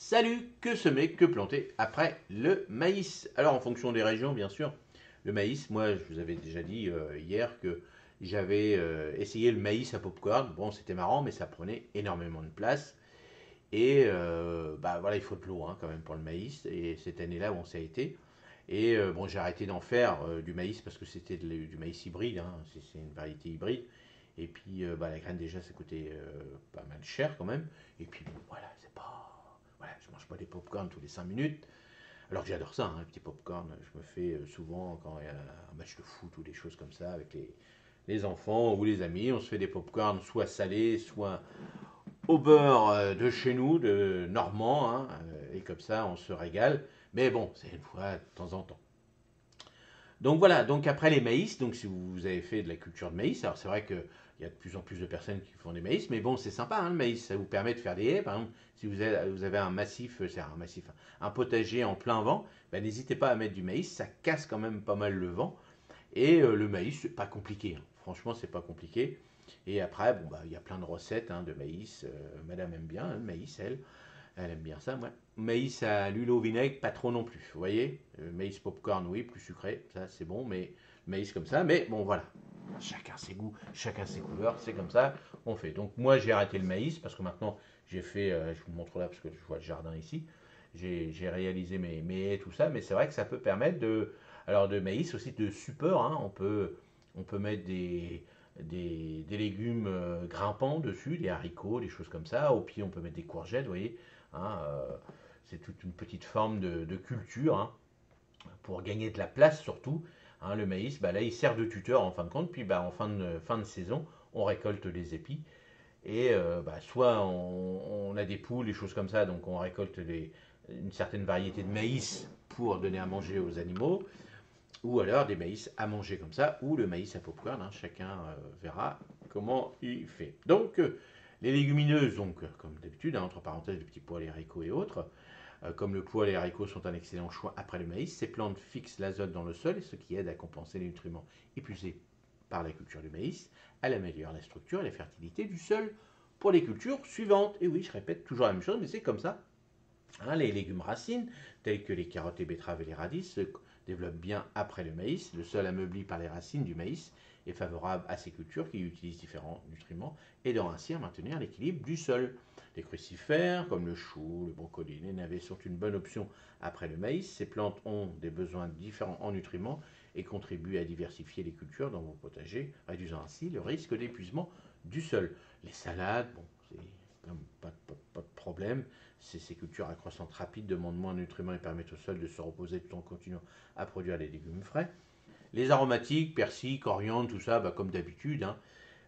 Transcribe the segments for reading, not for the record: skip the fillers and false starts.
Salut, que semer, que planter après le maïs? Alors en fonction des régions, bien sûr, le maïs, moi je vous avais déjà dit hier que j'avais essayé le maïs à popcorn. Bon, c'était marrant, mais ça prenait énormément de place. Et bah voilà, il faut de l'eau hein, quand même pour le maïs. Et cette année-là, bon, ça a été. Et bon, j'ai arrêté d'en faire du maïs parce que c'était du maïs hybride, hein, c'est une variété hybride. Et puis bah, la graine déjà, ça coûtait pas mal cher quand même. Et puis bon, voilà, c'est pas. Voilà, je mange pas des pop-corn tous les 5 minutes. Alors que j'adore ça, hein, les petits pop-corn. Je me fais souvent quand il y a un match de foot ou des choses comme ça avec les enfants ou les amis. On se fait des pop-corn soit salés, soit au beurre de chez nous, de Normand. Hein, et comme ça, on se régale. Mais bon, c'est une fois de temps en temps. Donc voilà, donc après les maïs, donc si vous avez fait de la culture de maïs, alors c'est vrai qu'il y a de plus en plus de personnes qui font des maïs, mais bon, c'est sympa hein, le maïs, ça vous permet de faire des haies. Par exemple, si vous avez un massif, c'est un massif, un potager en plein vent, ben, n'hésitez pas à mettre du maïs, ça casse quand même pas mal le vent. Et le maïs, c'est pas compliqué, hein. Franchement, c'est pas compliqué. Et après, bon, bah, il y a plein de recettes hein, de maïs. Madame aime bien hein, le maïs, elle aime bien ça, moi. Maïs à l'huile au vinaigre, pas trop non plus. Vous voyez, maïs popcorn, oui, plus sucré, ça c'est bon, mais maïs comme ça. Mais bon, voilà. Chacun ses goûts, chacun ses couleurs, c'est comme ça on fait. Donc moi j'ai arrêté le maïs parce que maintenant j'ai fait, je vous montre là parce que je vois le jardin ici, j'ai réalisé mes haies, tout ça, mais c'est vrai que ça peut permettre de, alors de maïs aussi de support, hein, on peut mettre des légumes grimpants dessus, des haricots, des choses comme ça, au pied on peut mettre des courgettes, vous voyez, hein, c'est toute une petite forme de culture hein, pour gagner de la place surtout. Hein, le maïs, bah, là il sert de tuteur en fin de compte, puis bah, en fin de saison, on récolte les épis. Et bah, soit on a des poules, des choses comme ça, donc on récolte une certaine variété de maïs pour donner à manger aux animaux, ou alors des maïs à manger comme ça, ou le maïs à popcorn, hein, chacun verra comment il fait. Donc les légumineuses, donc comme d'habitude, hein, entre parenthèses, les petits pois, les haricots et autres, comme le pois et les haricots sont un excellent choix après le maïs, ces plantes fixent l'azote dans le sol, ce qui aide à compenser les nutriments épuisés par la culture du maïs. Elle améliore la structure et la fertilité du sol pour les cultures suivantes. Et oui, je répète toujours la même chose, mais c'est comme ça. Hein, les légumes racines, tels que les carottes, les betteraves et les radis, se développent bien après le maïs. Le sol ameubli par les racines du maïs est favorable à ces cultures qui utilisent différents nutriments, aidant ainsi à maintenir l'équilibre du sol. Les crucifères, comme le chou, le brocoli, les navets, sont une bonne option après le maïs. Ces plantes ont des besoins différents en nutriments et contribuent à diversifier les cultures dans vos potagers, réduisant ainsi le risque d'épuisement du sol. Les salades, bon, c'est comme pas de problème. Ces cultures à croissance rapide demandent moins de nutriments et permettent au sol de se reposer tout en continuant à produire des légumes frais. Les aromatiques, persil, coriandre, tout ça, bah, comme d'habitude. Hein.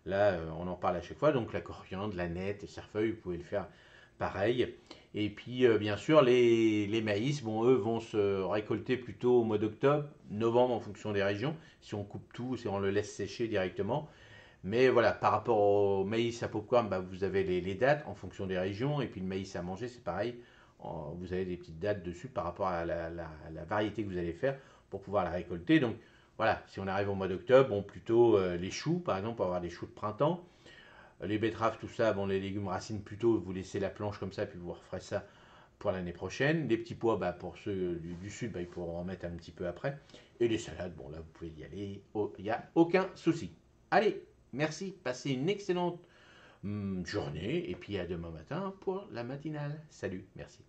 Là, on en parle à chaque fois. Donc la coriandre, la nette, les cerfeuilles, vous pouvez le faire pareil. Et puis, bien sûr, les maïs, bon, eux vont se récolter plutôt au mois d'octobre, novembre en fonction des régions. Si on coupe tout, si on le laisse sécher directement. Mais voilà, par rapport au maïs à popcorn, bah, vous avez les dates en fonction des régions. Et puis le maïs à manger, c'est pareil. Vous avez des petites dates dessus par rapport à la variété que vous allez faire pour pouvoir la récolter. Donc voilà, si on arrive au mois d'octobre, bon, plutôt les choux, par exemple, pour avoir des choux de printemps. Les betteraves, tout ça, bon, les légumes racines, plutôt, vous laissez la planche comme ça, puis vous referez ça pour l'année prochaine. Les petits pois, bah, pour ceux du sud, bah, ils pourront en mettre un petit peu après. Et les salades, bon, là, vous pouvez y aller, il n'y a aucun souci. Allez, merci, passez une excellente journée, et puis à demain matin pour la matinale. Salut, merci.